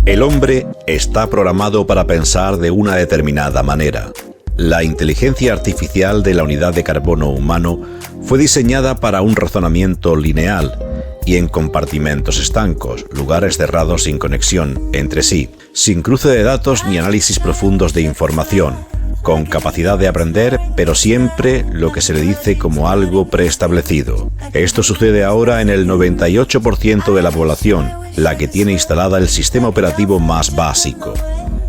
El hombre está programado para pensar de una determinada manera. La inteligencia artificial de la unidad de carbono humano fue diseñada para un razonamiento lineal y en compartimentos estancos, lugares cerrados sin conexión entre sí, sin cruce de datos ni análisis profundos de información, con capacidad de aprender, pero siempre lo que se le dice como algo preestablecido. Esto sucede ahora en el 98% de la población, la que tiene instalada el sistema operativo más básico.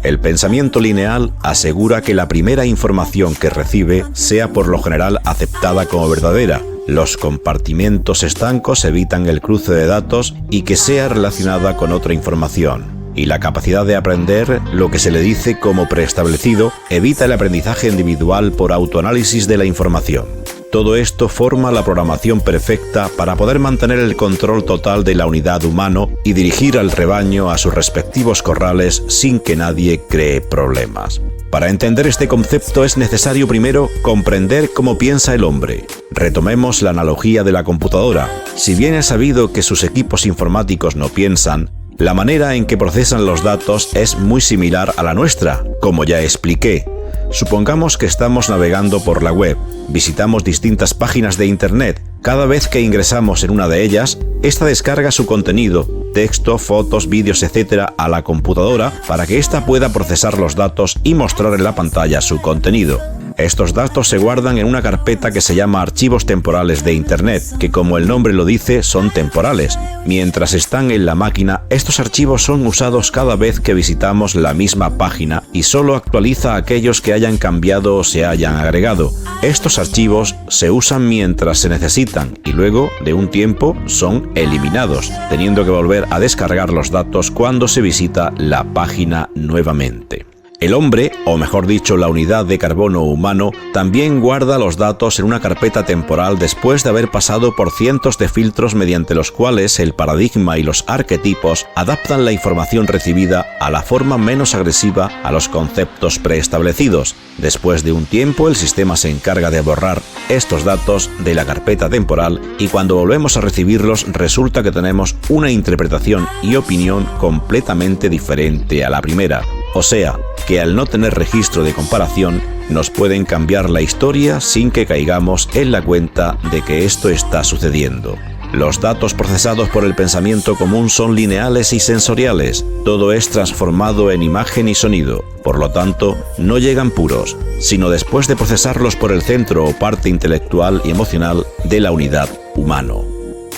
El pensamiento lineal asegura que la primera información que recibe sea por lo general aceptada como verdadera. Los compartimentos estancos evitan el cruce de datos y que sea relacionada con otra información. Y la capacidad de aprender, lo que se le dice como preestablecido, evita el aprendizaje individual por autoanálisis de la información. Todo esto forma la programación perfecta para poder mantener el control total de la unidad humano y dirigir al rebaño a sus respectivos corrales sin que nadie cree problemas. Para entender este concepto es necesario primero comprender cómo piensa el hombre. Retomemos la analogía de la computadora. Si bien es sabido que sus equipos informáticos no piensan, la manera en que procesan los datos es muy similar a la nuestra, como ya expliqué. Supongamos que estamos navegando por la web, visitamos distintas páginas de Internet. Cada vez que ingresamos en una de ellas, esta descarga su contenido, texto, fotos, vídeos, etc. a la computadora para que ésta pueda procesar los datos y mostrar en la pantalla su contenido. Estos datos se guardan en una carpeta que se llama archivos temporales de Internet, que como el nombre lo dice, son temporales. Mientras están en la máquina, estos archivos son usados cada vez que visitamos la misma página y solo actualiza aquellos que hayan cambiado o se hayan agregado. Estos archivos se usan mientras se necesitan y luego, de un tiempo, son eliminados, teniendo que volver a descargar los datos cuando se visita la página nuevamente. El hombre, o mejor dicho, la unidad de carbono humano, también guarda los datos en una carpeta temporal después de haber pasado por cientos de filtros mediante los cuales el paradigma y los arquetipos adaptan la información recibida a la forma menos agresiva a los conceptos preestablecidos. Después de un tiempo, el sistema se encarga de borrar estos datos de la carpeta temporal y cuando volvemos a recibirlos resulta que tenemos una interpretación y opinión completamente diferente a la primera. O sea, que al no tener registro de comparación, nos pueden cambiar la historia sin que caigamos en la cuenta de que esto está sucediendo. Los datos procesados por el pensamiento común son lineales y sensoriales. Todo es transformado en imagen y sonido. Por lo tanto, no llegan puros, sino después de procesarlos por el centro o parte intelectual y emocional de la unidad humano.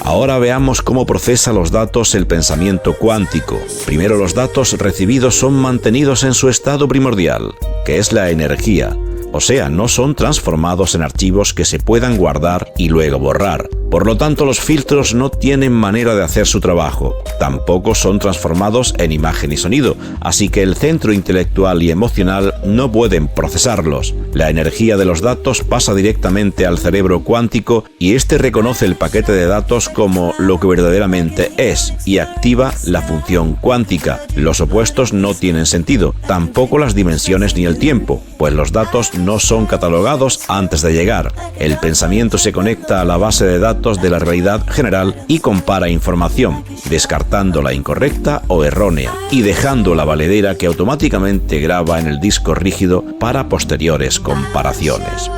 Ahora veamos cómo procesa los datos el pensamiento cuántico. Primero, los datos recibidos son mantenidos en su estado primordial, que es la energía. O sea, no son transformados en archivos que se puedan guardar y luego borrar. Por lo tanto, los filtros no tienen manera de hacer su trabajo. Tampoco son transformados en imagen y sonido, así que el centro intelectual y emocional no pueden procesarlos. La energía de los datos pasa directamente al cerebro cuántico y este reconoce el paquete de datos como lo que verdaderamente es y activa la función cuántica. Los opuestos no tienen sentido, tampoco las dimensiones ni el tiempo, pues los datos no son catalogados antes de llegar. El pensamiento se conecta a la base de datos de la realidad general y compara información, descartando la incorrecta o errónea y dejando la valedera que automáticamente graba en el disco rígido para posteriores comparaciones.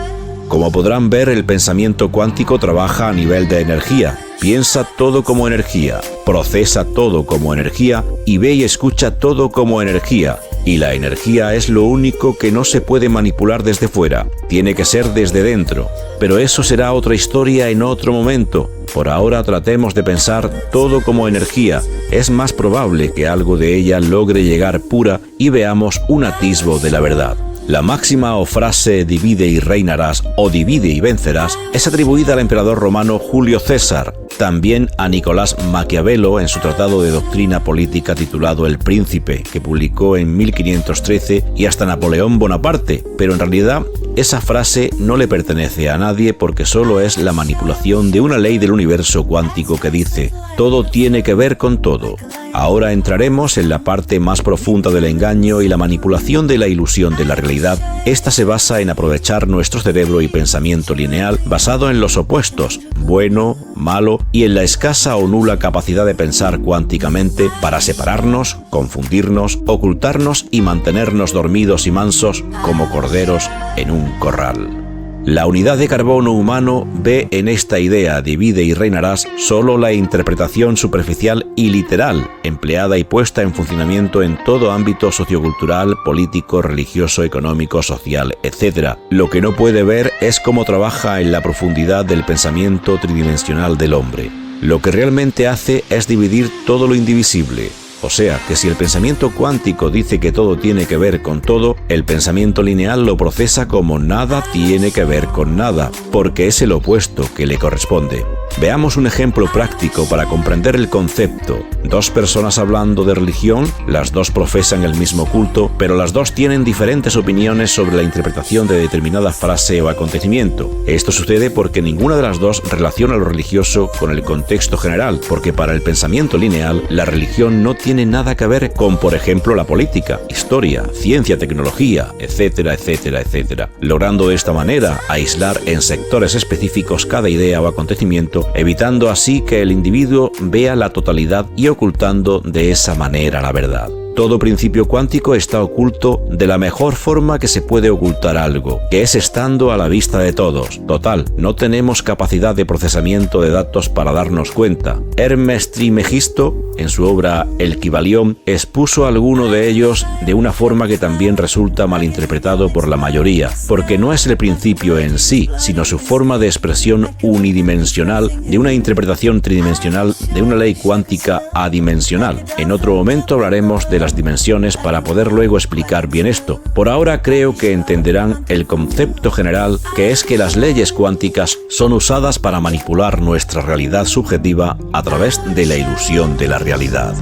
Como podrán ver, el pensamiento cuántico trabaja a nivel de energía. Piensa todo como energía, procesa todo como energía y ve y escucha todo como energía. Y la energía es lo único que no se puede manipular desde fuera, tiene que ser desde dentro. Pero eso será otra historia en otro momento. Por ahora tratemos de pensar todo como energía. Es más probable que algo de ella logre llegar pura y veamos un atisbo de la verdad. La máxima o frase divide y reinarás o divide y vencerás es atribuida al emperador romano Julio César, también a Nicolás Maquiavelo en su tratado de doctrina política titulado El Príncipe, que publicó en 1513, y hasta Napoleón Bonaparte, pero en realidad esa frase no le pertenece a nadie porque solo es la manipulación de una ley del universo cuántico que dice: todo tiene que ver con todo. Ahora entraremos en la parte más profunda del engaño y la manipulación de la ilusión de la realidad. Esta se basa en aprovechar nuestro cerebro y pensamiento lineal basado en los opuestos, bueno, malo, y en la escasa o nula capacidad de pensar cuánticamente para separarnos, confundirnos, ocultarnos y mantenernos dormidos y mansos como corderos en un corral. La unidad de carbono humano ve en esta idea divide y reinarás solo la interpretación superficial y literal, empleada y puesta en funcionamiento en todo ámbito sociocultural, político, religioso, económico, social, etc. Lo que no puede ver es cómo trabaja en la profundidad del pensamiento tridimensional del hombre. Lo que realmente hace es dividir todo lo indivisible. O sea, que si el pensamiento cuántico dice que todo tiene que ver con todo, el pensamiento lineal lo procesa como nada tiene que ver con nada, porque es el opuesto que le corresponde. Veamos un ejemplo práctico para comprender el concepto. Dos personas hablando de religión, las dos profesan el mismo culto, pero las dos tienen diferentes opiniones sobre la interpretación de determinada frase o acontecimiento. Esto sucede porque ninguna de las dos relaciona lo religioso con el contexto general, porque para el pensamiento lineal, la religión no tiene nada que ver con, por ejemplo, la política, historia, ciencia, tecnología, etcétera, etcétera, etcétera, logrando de esta manera aislar en sectores específicos cada idea o acontecimiento, evitando así que el individuo vea la totalidad y ocultando de esa manera la verdad. Todo principio cuántico está oculto de la mejor forma que se puede ocultar algo, que es estando a la vista de todos. Total, no tenemos capacidad de procesamiento de datos para darnos cuenta. Hermes Trismegisto, en su obra El Kybalión, expuso alguno de ellos de una forma que también resulta malinterpretado por la mayoría, porque no es el principio en sí, sino su forma de expresión unidimensional de una interpretación tridimensional de una ley cuántica adimensional. En otro momento hablaremos de las dimensiones para poder luego explicar bien esto. Por ahora creo que entenderán el concepto general, que es que las leyes cuánticas son usadas para manipular nuestra realidad subjetiva a través de la ilusión de la realidad.